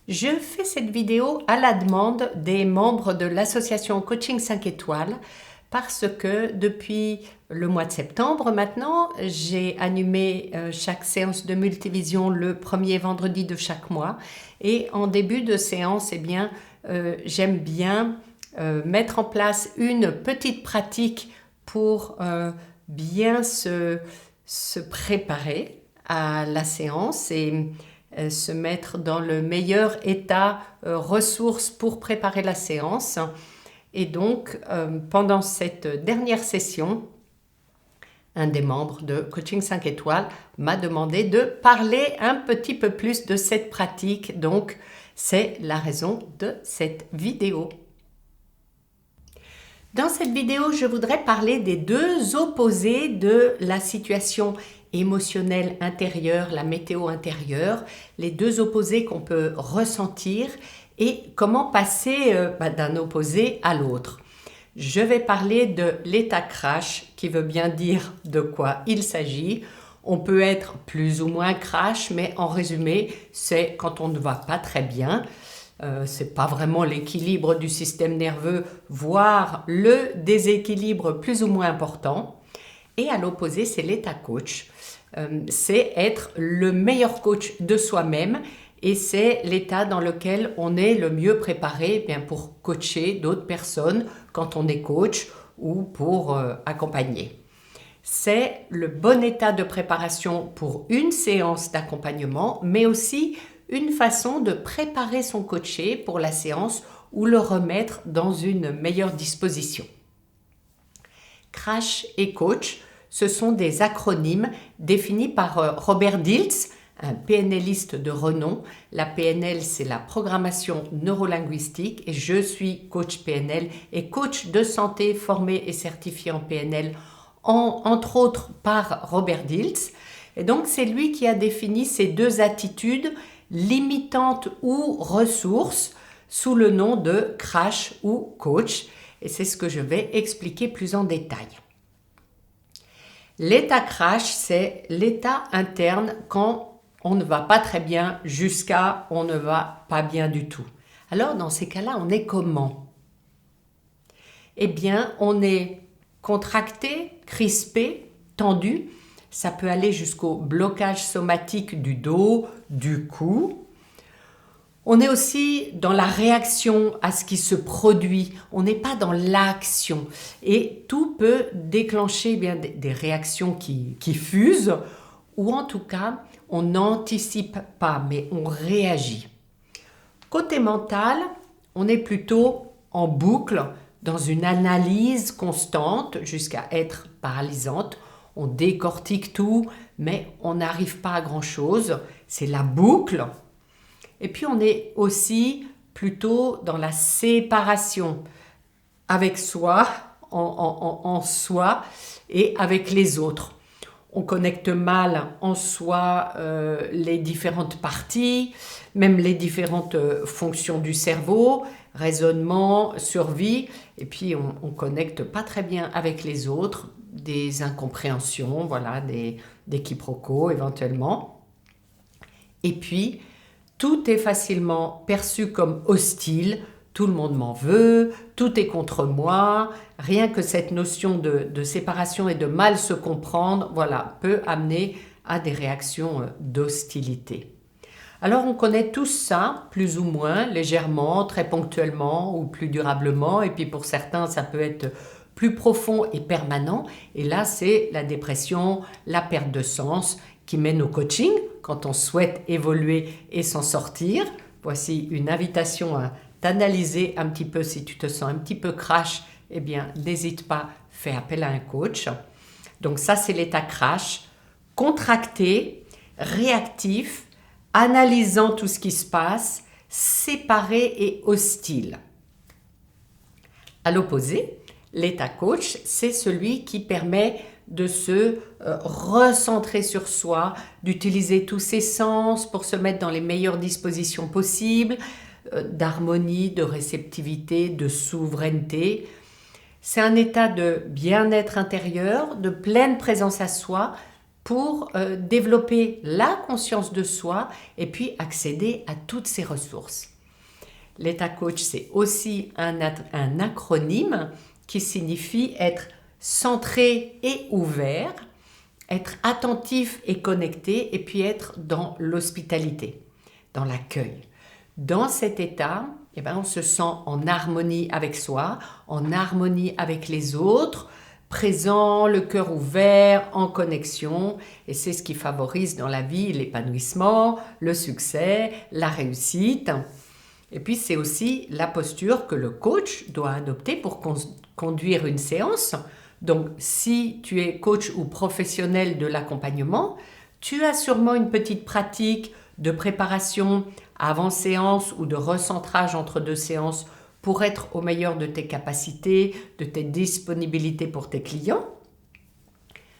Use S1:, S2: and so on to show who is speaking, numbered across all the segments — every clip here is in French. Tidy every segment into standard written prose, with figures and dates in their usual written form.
S1: Je fais cette vidéo à la demande des membres de l'association Coaching 5 étoiles parce que depuis le mois de septembre maintenant, j'ai animé chaque séance de multivision le premier vendredi de chaque mois. Et en début de séance, j'aime bien mettre en place une petite pratique pour bien se préparer à la séance et se mettre dans le meilleur état ressources pour préparer la séance. Et donc, pendant cette dernière session, un des membres de Coaching 5 étoiles m'a demandé de parler un petit peu plus de cette pratique. Donc, c'est la raison de cette vidéo. Dans cette vidéo, je voudrais parler des deux opposés de la situation émotionnelle intérieure, la météo intérieure, les deux opposés qu'on peut ressentir et comment passer d'un opposé à l'autre. Je vais parler de l'état crash, qui veut bien dire de quoi il s'agit. On peut être plus ou moins crash, mais en résumé, c'est quand on ne va pas très bien. C'est pas vraiment l'équilibre du système nerveux, voire le déséquilibre plus ou moins important. Et à l'opposé, c'est l'état coach. C'est être le meilleur coach de soi-même et c'est l'état dans lequel on est le mieux préparé pour coacher d'autres personnes quand on est coach ou pour accompagner. C'est le bon état de préparation pour une séance d'accompagnement, mais aussi une façon de préparer son coaché pour la séance ou le remettre dans une meilleure disposition. Crash et coach, ce sont des acronymes définis par Robert Dilts, un PNListe de renom. La PNL, c'est la programmation neurolinguistique et je suis coach PNL et coach de santé formé et certifié en PNL, entre autres par Robert Dilts. Et donc, c'est lui qui a défini ces deux attitudes limitantes ou ressources sous le nom de crash ou coach. Et c'est ce que je vais expliquer plus en détail. L'état crash, c'est l'état interne quand on ne va pas très bien jusqu'à on ne va pas bien du tout. Alors, dans ces cas-là, on est comment? Eh bien, on est contracté, crispé, tendu. Ça peut aller jusqu'au blocage somatique du dos, du cou. On est aussi dans la réaction à ce qui se produit. On n'est pas dans l'action. Et tout peut déclencher des réactions qui fusent ou en tout cas, on n'anticipe pas, mais on réagit. Côté mental, on est plutôt en boucle, dans une analyse constante jusqu'à être paralysante. On décortique tout, mais on n'arrive pas à grand-chose. C'est la boucle. Et puis, on est aussi plutôt dans la séparation avec soi, en soi et avec les autres. On connecte mal en soi les différentes parties, même les différentes fonctions du cerveau, raisonnement, survie, et puis on connecte pas très bien avec les autres, des incompréhensions, voilà, des quiproquos éventuellement. Et puis, tout est facilement perçu comme hostile, tout le monde m'en veut, tout est contre moi. Rien que cette notion de séparation et de mal se comprendre, voilà, peut amener à des réactions d'hostilité. Alors on connaît tout ça, plus ou moins, légèrement, très ponctuellement ou plus durablement. Et puis pour certains, ça peut être plus profond et permanent. Et là, c'est la dépression, la perte de sens qui mène au coaching quand on souhaite évoluer et s'en sortir. Voici une invitation à t'analyser un petit peu si tu te sens un petit peu crash, eh bien n'hésite pas, fais appel à un coach. Donc ça c'est l'état crash, contracté, réactif, analysant tout ce qui se passe, séparé et hostile. À l'opposé, l'état coach, c'est celui qui permet de se recentrer sur soi, d'utiliser tous ses sens pour se mettre dans les meilleures dispositions possibles, d'harmonie, de réceptivité, de souveraineté. C'est un état de bien-être intérieur, de pleine présence à soi, pour développer la conscience de soi et puis accéder à toutes ces ressources. L'état coach, c'est aussi un acronyme qui signifie être centré et ouvert, être attentif et connecté, et puis être dans l'hospitalité, dans l'accueil. Dans cet état, on se sent en harmonie avec soi, en harmonie avec les autres, présent, le cœur ouvert, en connexion, et c'est ce qui favorise dans la vie l'épanouissement, le succès, la réussite. Et puis c'est aussi la posture que le coach doit adopter pour conduire une séance. Donc si tu es coach ou professionnel de l'accompagnement, tu as sûrement une petite pratique de préparation avant séance ou de recentrage entre deux séances pour être au meilleur de tes capacités, de tes disponibilités pour tes clients.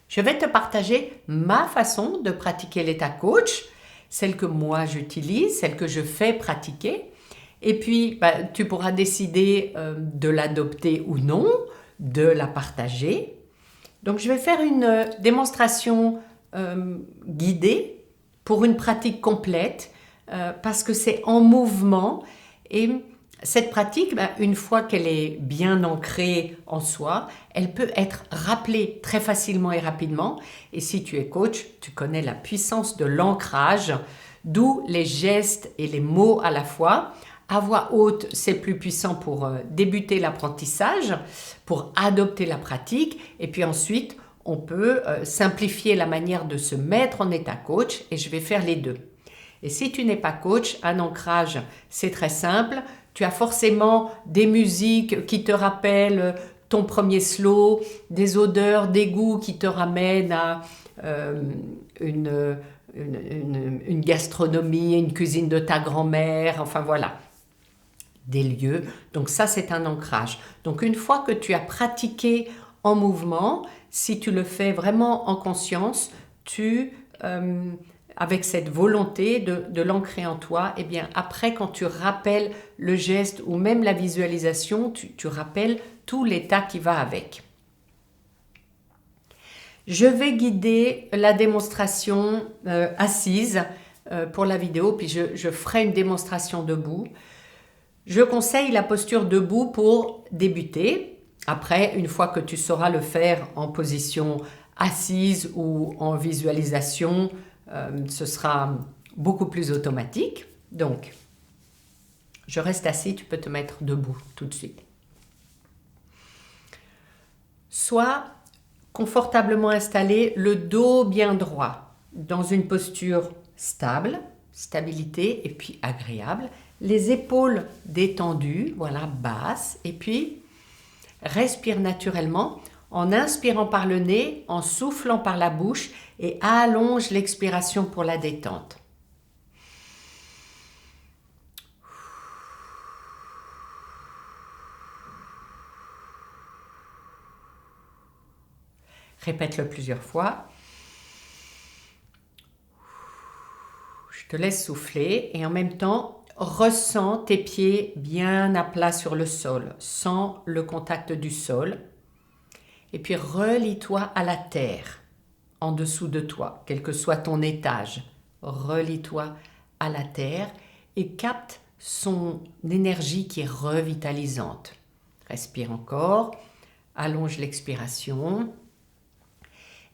S1: Je vais te partager ma façon de pratiquer l'état coach, celle que moi j'utilise, celle que je fais pratiquer. Et puis, tu pourras décider de l'adopter ou non, de la partager. Donc, je vais faire une démonstration guidée pour une pratique complète parce que c'est en mouvement et cette pratique, une fois qu'elle est bien ancrée en soi, elle peut être rappelée très facilement et rapidement. Et si tu es coach, tu connais la puissance de l'ancrage, d'où les gestes et les mots à la fois. À voix haute, c'est plus puissant pour débuter l'apprentissage, pour adopter la pratique. Et puis ensuite, on peut simplifier la manière de se mettre en état coach et je vais faire les deux. Et si tu n'es pas coach, un ancrage, c'est très simple. Tu as forcément des musiques qui te rappellent ton premier slow, des odeurs, des goûts qui te ramènent à une gastronomie, une cuisine de ta grand-mère, enfin voilà, des lieux. Donc ça, c'est un ancrage. Donc une fois que tu as pratiqué en mouvement, si tu le fais vraiment en conscience, avec cette volonté de l'ancrer en toi, et bien après quand tu rappelles le geste ou même la visualisation, tu rappelles tout l'état qui va avec. Je vais guider la démonstration assise pour la vidéo, puis je ferai une démonstration debout. Je conseille la posture debout pour débuter. Après, une fois que tu sauras le faire en position assise ou en visualisation, ce sera beaucoup plus automatique. Donc, je reste assis, tu peux te mettre debout tout de suite. Sois confortablement installé, le dos bien droit, dans une posture stable, stabilité et puis agréable. Les épaules détendues, voilà, basses. Et puis, respire naturellement en inspirant par le nez, en soufflant par la bouche et allonge l'expiration pour la détente. Répète-le plusieurs fois. Je te laisse souffler et en même temps, ressens tes pieds bien à plat sur le sol, sens le contact du sol. Et puis relie-toi à la terre, en dessous de toi, quel que soit ton étage. Relie-toi à la terre et capte son énergie qui est revitalisante. Respire encore, allonge l'expiration.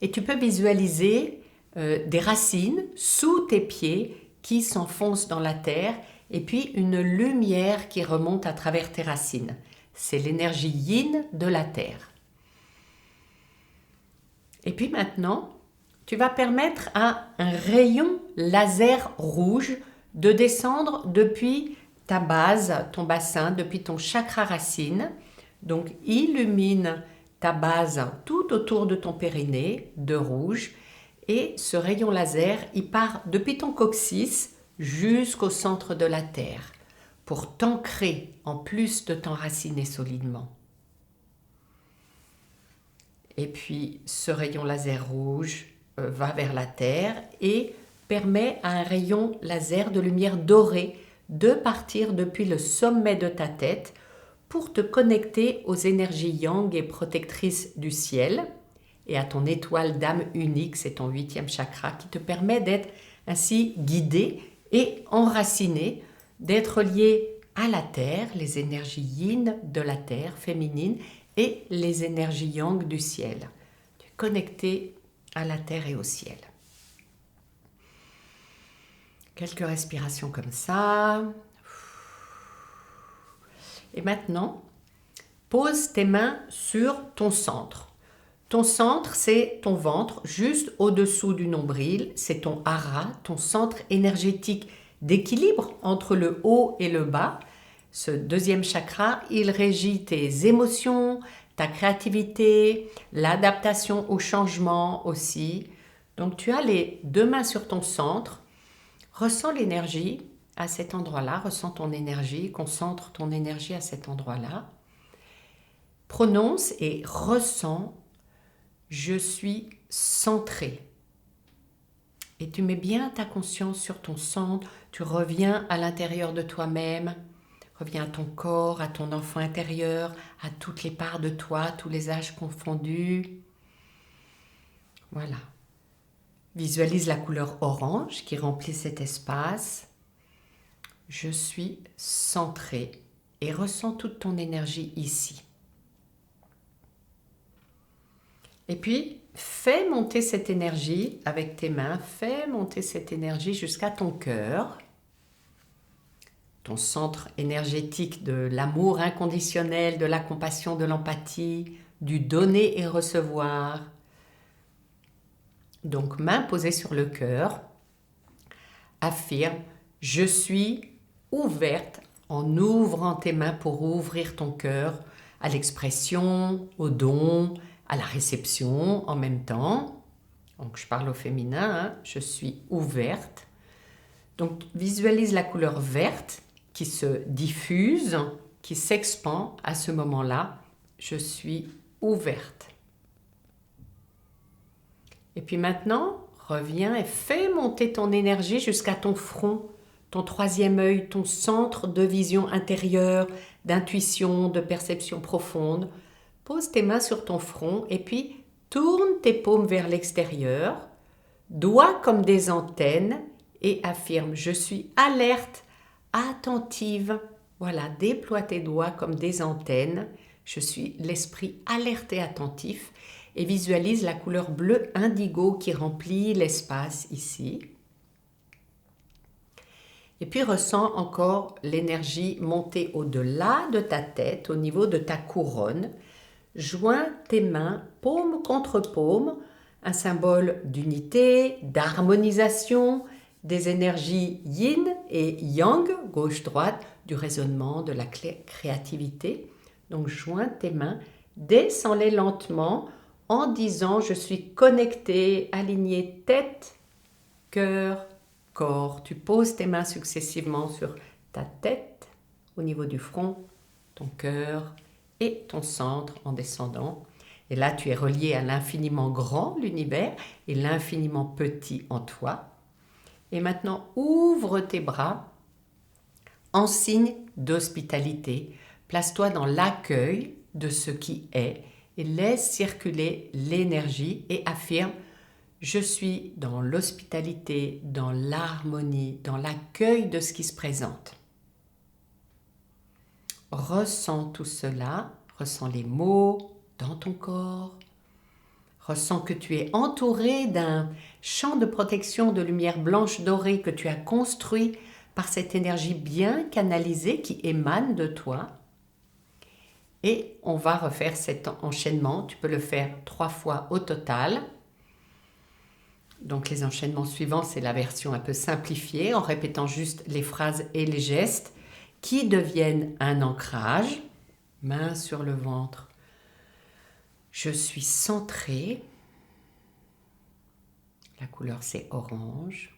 S1: Et tu peux visualiser des racines sous tes pieds qui s'enfoncent dans la terre et puis une lumière qui remonte à travers tes racines. C'est l'énergie yin de la terre. Et puis maintenant, tu vas permettre à un rayon laser rouge de descendre depuis ta base, ton bassin, depuis ton chakra racine. Donc, illumine ta base tout autour de ton périnée de rouge. Et ce rayon laser, il part depuis ton coccyx jusqu'au centre de la terre pour t'ancrer en plus de t'enraciner solidement. Et puis, ce rayon laser rouge va vers la terre et permet à un rayon laser de lumière dorée de partir depuis le sommet de ta tête pour te connecter aux énergies yang et protectrices du ciel et à ton étoile d'âme unique, c'est ton 8e chakra, qui te permet d'être ainsi guidé et enraciné, d'être lié à la terre, les énergies yin de la terre féminine et les énergies yang du ciel. Tu es connecté à la terre et au ciel. Quelques respirations comme ça. Et maintenant, pose tes mains sur ton centre. Ton centre, c'est ton ventre, juste au-dessous du nombril. C'est ton hara, ton centre énergétique d'équilibre entre le haut et le bas. Ce 2e chakra, il régit tes émotions, ta créativité, l'adaptation au changement aussi. Donc tu as les 2 mains sur ton centre. Ressens l'énergie à cet endroit-là, ressens ton énergie, concentre ton énergie à cet endroit-là. Prononce et ressens « Je suis centré ». Et tu mets bien ta conscience sur ton centre, tu reviens à l'intérieur de toi-même, reviens à ton corps, à ton enfant intérieur, à toutes les parts de toi, tous les âges confondus. Voilà. Visualise la couleur orange qui remplit cet espace. Je suis centré et ressens toute ton énergie ici. Et puis, fais monter cette énergie avec tes mains, fais monter cette énergie jusqu'à ton cœur, ton centre énergétique de l'amour inconditionnel, de la compassion, de l'empathie, du donner et recevoir. Donc, main posée sur le cœur, affirme « Je suis ouverte » en ouvrant tes mains pour ouvrir ton cœur à l'expression, au don, à la réception en même temps. Donc je parle au féminin, hein. Je suis ouverte. Donc visualise la couleur verte qui se diffuse, qui s'expand à ce moment-là. Je suis ouverte. Et puis maintenant, reviens et fais monter ton énergie jusqu'à ton front, ton 3e œil, ton centre de vision intérieure, d'intuition, de perception profonde. Pose tes mains sur ton front et puis tourne tes paumes vers l'extérieur, doigts comme des antennes et affirme « Je suis alerte, attentive ». Voilà, déploie tes doigts comme des antennes. Je suis l'esprit alerte et attentif et visualise la couleur bleu indigo qui remplit l'espace ici. Et puis ressens encore l'énergie monter au-delà de ta tête, au niveau de ta couronne. Joins tes mains, paume contre paume, un symbole d'unité, d'harmonisation, des énergies yin et yang, gauche-droite, du raisonnement, de la créativité. Donc joins tes mains, descends-les lentement en disant « Je suis connecté, aligné tête, cœur, corps ». Tu poses tes mains successivement sur ta tête, au niveau du front, ton cœur et ton centre en descendant. Et là, tu es relié à l'infiniment grand, l'univers, et l'infiniment petit en toi. Et maintenant, ouvre tes bras en signe d'hospitalité. Place-toi dans l'accueil de ce qui est et laisse circuler l'énergie et affirme « Je suis dans l'hospitalité, dans l'harmonie, dans l'accueil de ce qui se présente ». Ressens tout cela, ressens les mots dans ton corps. Ressens que tu es entouré d'un champ de protection de lumière blanche dorée que tu as construit par cette énergie bien canalisée qui émane de toi. Et on va refaire cet enchaînement. Tu peux le faire 3 fois au total. Donc les enchaînements suivants, c'est la version un peu simplifiée, en répétant juste les phrases et les gestes qui deviennent un ancrage. Main sur le ventre. Je suis centrée. La couleur, c'est orange.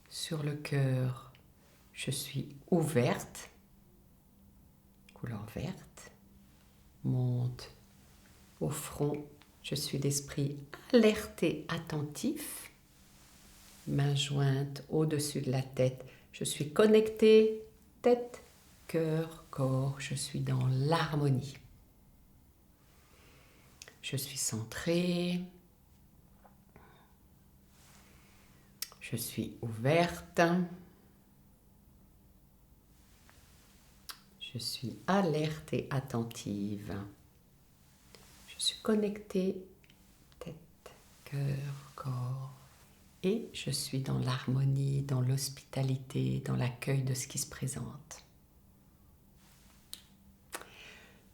S1: Sur le cœur, je suis ouverte. Couleur verte. Monte au front. Je suis d'esprit alerté, attentif. Main jointe au-dessus de la tête. Je suis connectée, tête, cœur, corps. Je suis dans l'harmonie. Je suis centrée. Je suis ouverte. Je suis alerte et attentive. Je suis connectée, tête, cœur, corps. Et je suis dans l'harmonie, dans l'hospitalité, dans l'accueil de ce qui se présente.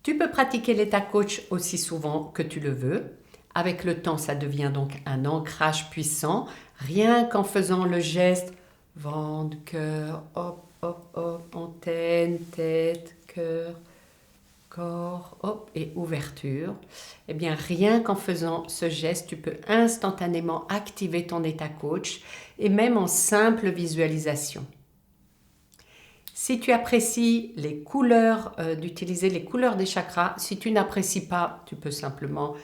S1: Tu peux pratiquer l'état coach aussi souvent que tu le veux. Avec le temps, ça devient donc un ancrage puissant, rien qu'en faisant le geste ventre, cœur, hop, hop, hop, antenne, tête, cœur, corps, hop, et ouverture. Eh bien, rien qu'en faisant ce geste, tu peux instantanément activer ton état coach et même en simple visualisation. Si tu apprécies les couleurs, d'utiliser les couleurs des chakras, si tu n'apprécies pas, tu peux simplement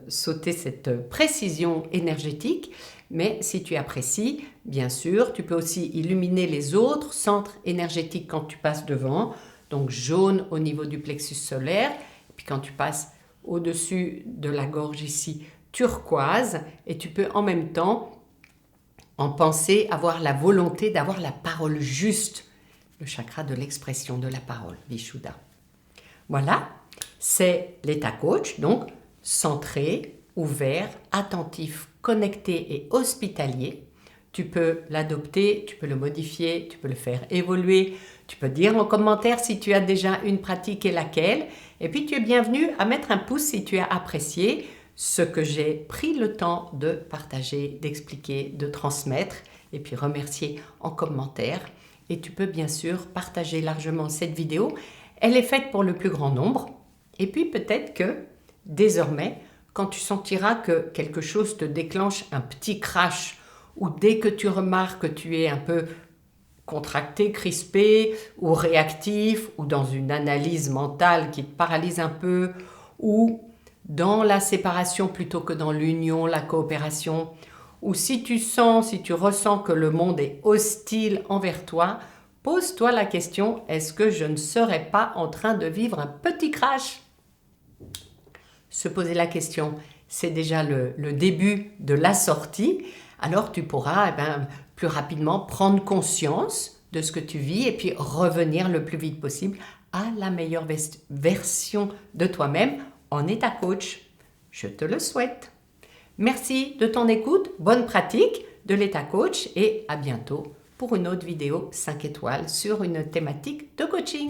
S1: sauter cette précision énergétique. Mais si tu apprécies, bien sûr, tu peux aussi illuminer les autres centres énergétiques quand tu passes devant. Donc jaune au niveau du plexus solaire. Et puis quand tu passes au-dessus de la gorge ici, turquoise. Et tu peux en même temps en penser, avoir la volonté d'avoir la parole juste. Le chakra de l'expression de la parole, Vishuddha. Voilà, c'est l'état coach, donc centré, ouvert, attentif, connecté et hospitalier. Tu peux l'adopter, tu peux le modifier, tu peux le faire évoluer. Tu peux dire en commentaire si tu as déjà une pratique et laquelle. Et puis tu es bienvenu à mettre un pouce si tu as apprécié ce que j'ai pris le temps de partager, d'expliquer, de transmettre. Et puis remercier en commentaire. Et tu peux bien sûr partager largement cette vidéo. Elle est faite pour le plus grand nombre. Et puis peut-être que désormais, quand tu sentiras que quelque chose te déclenche un petit crash, ou dès que tu remarques que tu es un peu contracté, crispé, ou réactif, ou dans une analyse mentale qui te paralyse un peu, ou dans la séparation plutôt que dans l'union, la coopération, ou si tu ressens que le monde est hostile envers toi, pose-toi la question, est-ce que je ne serais pas en train de vivre un petit crash ? Se poser la question, c'est déjà le début de la sortie. Alors tu pourras plus rapidement prendre conscience de ce que tu vis et puis revenir le plus vite possible à la meilleure version de toi-même en état coach. Je te le souhaite. Merci de ton écoute, bonne pratique de l'état coach et à bientôt pour une autre vidéo 5 étoiles sur une thématique de coaching.